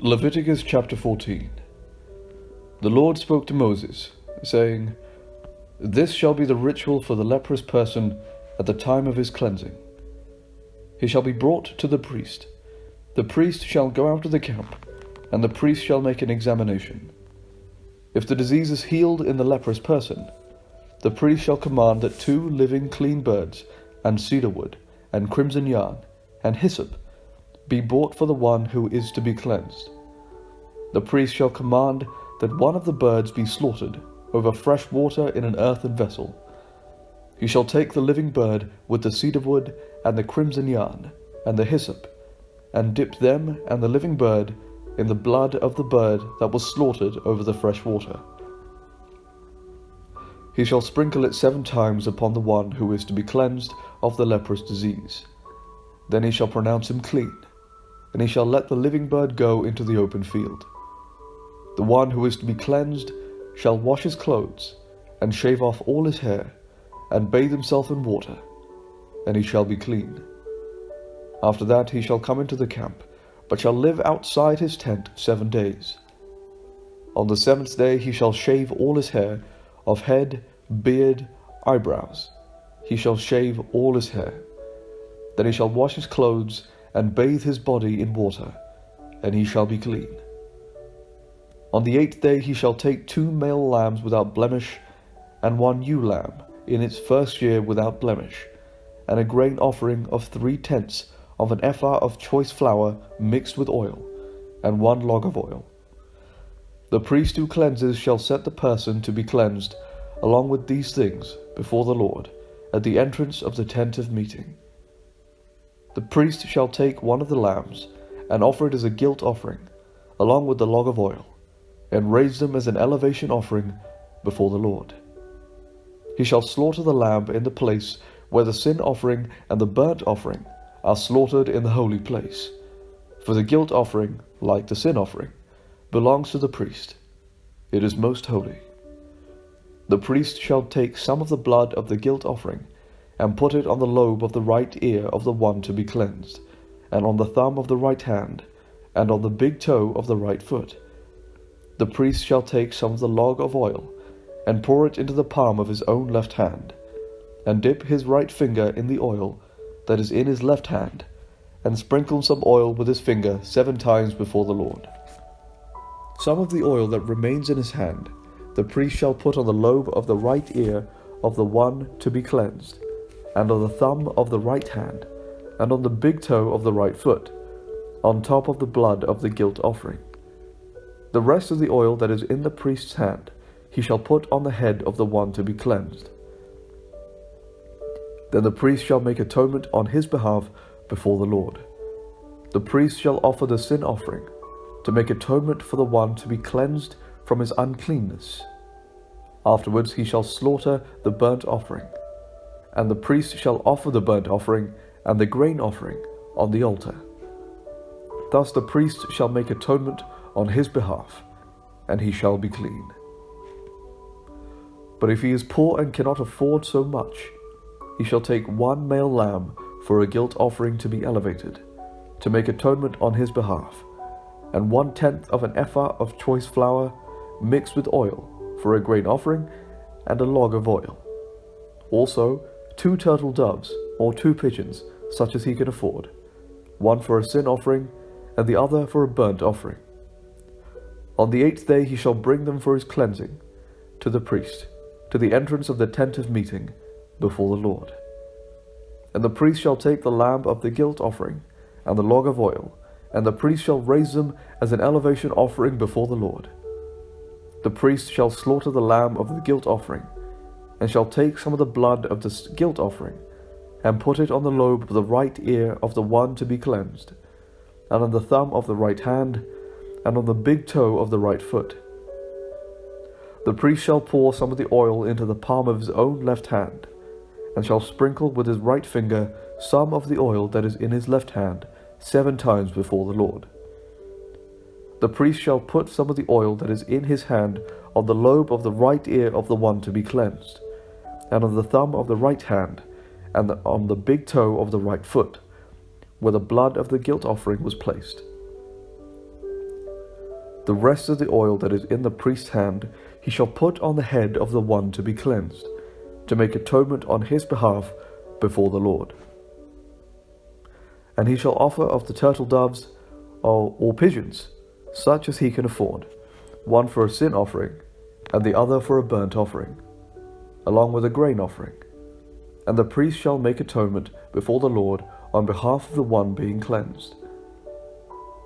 Leviticus chapter 14. The Lord spoke to Moses, saying, This shall be the ritual for the leprous person at the time of his cleansing. He shall be brought to the priest. The priest shall go out of the camp, and the priest shall make an examination. If the disease is healed in the leprous person, the priest shall command that 2 living clean birds, and cedar wood, and crimson yarn, and hyssop, be brought for the one who is to be cleansed. The priest shall command that one of the birds be slaughtered over fresh water in an earthen vessel. He shall take the living bird with the cedar wood, and the crimson yarn, and the hyssop, and dip them and the living bird in the blood of the bird that was slaughtered over the fresh water. He shall sprinkle it 7 times upon the one who is to be cleansed of the leprous disease. Then he shall pronounce him clean, and he shall let the living bird go into the open field. The one who is to be cleansed shall wash his clothes, and shave off all his hair, and bathe himself in water, and he shall be clean. After that he shall come into the camp, but shall live outside his tent 7 days. On the 7th day he shall shave all his hair, of head, beard, eyebrows. He shall shave all his hair. Then he shall wash his clothes, and bathe his body in water, and he shall be clean. On the 8th day he shall take 2 male lambs without blemish, and 1 ewe lamb in its first year without blemish, and a grain offering of 3/10 of an ephah of choice flour mixed with oil, and 1 log of oil. The priest who cleanses shall set the person to be cleansed along with these things before the Lord at the entrance of the tent of meeting. The priest shall take 1 of the lambs and offer it as a guilt offering, along with the log of oil, and raise them as an elevation offering before the Lord. He shall slaughter the lamb in the place where the sin offering and the burnt offering are slaughtered in the holy place. For the guilt offering, like the sin offering, belongs to the priest. It is most holy. The priest shall take some of the blood of the guilt offering, and put it on the lobe of the right ear of the one to be cleansed, and on the thumb of the right hand, and on the big toe of the right foot. The priest shall take some of the log of oil, and pour it into the palm of his own left hand, and dip his right finger in the oil that is in his left hand, and sprinkle some oil with his finger 7 times before the Lord. Some of the oil that remains in his hand the priest shall put on the lobe of the right ear of the one to be cleansed, and on the thumb of the right hand, and on the big toe of the right foot, on top of the blood of the guilt offering. The rest of the oil that is in the priest's hand he shall put on the head of the one to be cleansed. Then the priest shall make atonement on his behalf before the Lord. The priest shall offer the sin offering, to make atonement for the one to be cleansed from his uncleanness. Afterwards he shall slaughter the burnt offering, and the priest shall offer the burnt offering and the grain offering on the altar. Thus the priest shall make atonement on his behalf, and he shall be clean. But if he is poor and cannot afford so much, he shall take 1 male lamb for a guilt offering to be elevated, to make atonement on his behalf, and 1/10 of an ephah of choice flour mixed with oil for a grain offering, and a log of oil. Also 2 turtle doves or 2 pigeons, such as he can afford, 1 for a sin offering, and the other for a burnt offering. On the 8th day he shall bring them for his cleansing to the priest, to the entrance of the tent of meeting before the Lord. And the priest shall take the lamb of the guilt offering and the log of oil, and the priest shall raise them as an elevation offering before the Lord. The priest shall slaughter the lamb of the guilt offering, and shall take some of the blood of the guilt offering, and put it on the lobe of the right ear of the one to be cleansed, and on the thumb of the right hand, and on the big toe of the right foot. The priest shall pour some of the oil into the palm of his own left hand, and shall sprinkle with his right finger some of the oil that is in his left hand 7 times before the Lord. The priest shall put some of the oil that is in his hand on the lobe of the right ear of the one to be cleansed, and on the thumb of the right hand, and on the big toe of the right foot, where the blood of the guilt offering was placed. The rest of the oil that is in the priest's hand he shall put on the head of the one to be cleansed, to make atonement on his behalf before the Lord. And he shall offer of the turtle doves or pigeons, such as he can afford, one for a sin offering, and the other for a burnt offering, along with a grain offering. And the priest shall make atonement before the Lord on behalf of the one being cleansed.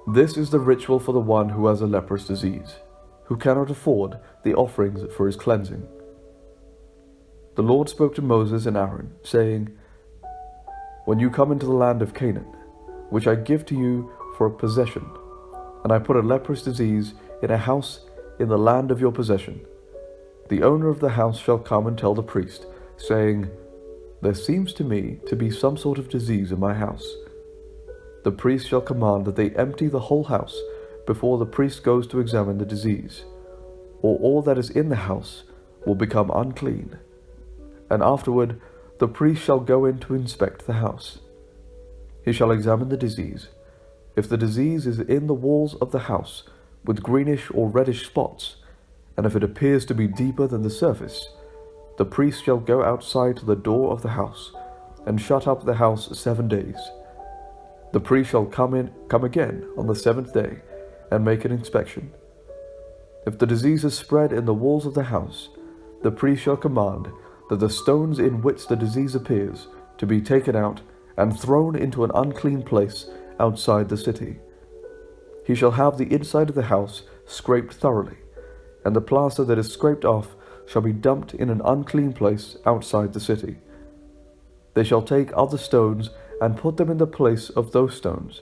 This is the ritual for the one who has a leprous disease, who cannot afford the offerings for his cleansing. The Lord spoke to Moses and Aaron, saying, When you come into the land of Canaan, which I give to you for a possession, and I put a leprous disease in a house in the land of your possession, the owner of the house shall come and tell the priest, saying, There seems to me to be some sort of disease in my house. The priest shall command that they empty the whole house before the priest goes to examine the disease, or all that is in the house will become unclean. And afterward the priest shall go in to inspect the house. He shall examine the disease. If the disease is in the walls of the house with greenish or reddish spots, and if it appears to be deeper than the surface, the priest shall go outside to the door of the house and shut up the house 7 days. The priest shall come again on the 7th day and make an inspection. If the disease is spread in the walls of the house, the priest shall command that the stones in which the disease appears to be taken out and thrown into an unclean place outside the city. He shall have the inside of the house scraped thoroughly, and the plaster that is scraped off shall be dumped in an unclean place outside the city. They shall take other stones and put them in the place of those stones,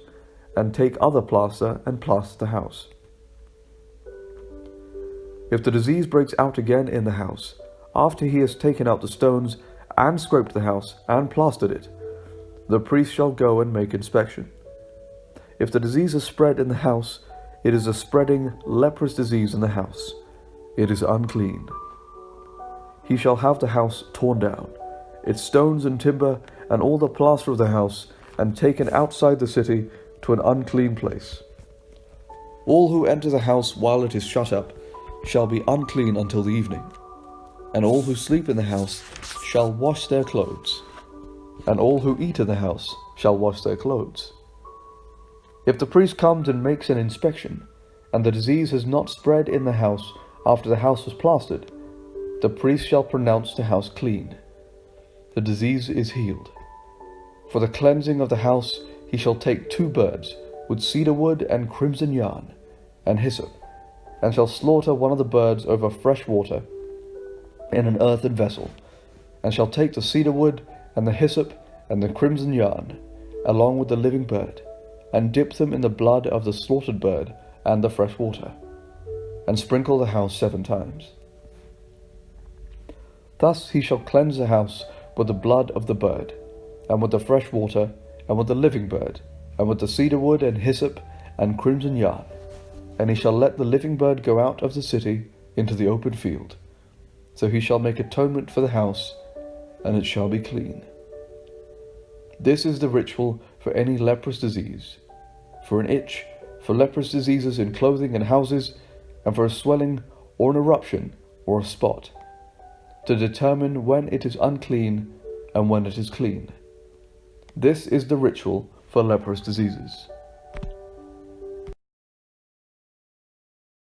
and take other plaster and plaster the house. If the disease breaks out again in the house, after he has taken out the stones and scraped the house and plastered it, the priest shall go and make inspection. If the disease is spread in the house, it is a spreading leprous disease in the house. It is unclean. He shall have the house torn down, its stones and timber, and all the plaster of the house, and taken outside the city to an unclean place. All who enter the house while it is shut up shall be unclean until the evening, and all who sleep in the house shall wash their clothes, and all who eat in the house shall wash their clothes. If the priest comes and makes an inspection, and the disease has not spread in the house after the house was plastered, the priest shall pronounce the house clean. The disease is healed. For the cleansing of the house he shall take 2 birds, with cedar wood and crimson yarn, and hyssop, and shall slaughter one of the birds over fresh water in an earthen vessel, and shall take the cedar wood and the hyssop and the crimson yarn, along with the living bird, and dip them in the blood of the slaughtered bird and the fresh water, and sprinkle the house 7 times. Thus he shall cleanse the house with the blood of the bird, and with the fresh water, and with the living bird, and with the cedar wood and hyssop and crimson yarn, and he shall let the living bird go out of the city into the open field. So he shall make atonement for the house, and it shall be clean. This is the ritual for any leprous disease, for an itch, for leprous diseases in clothing and houses, and for a swelling or an eruption or a spot, to determine when it is unclean and when it is clean. This is the ritual for leprous diseases.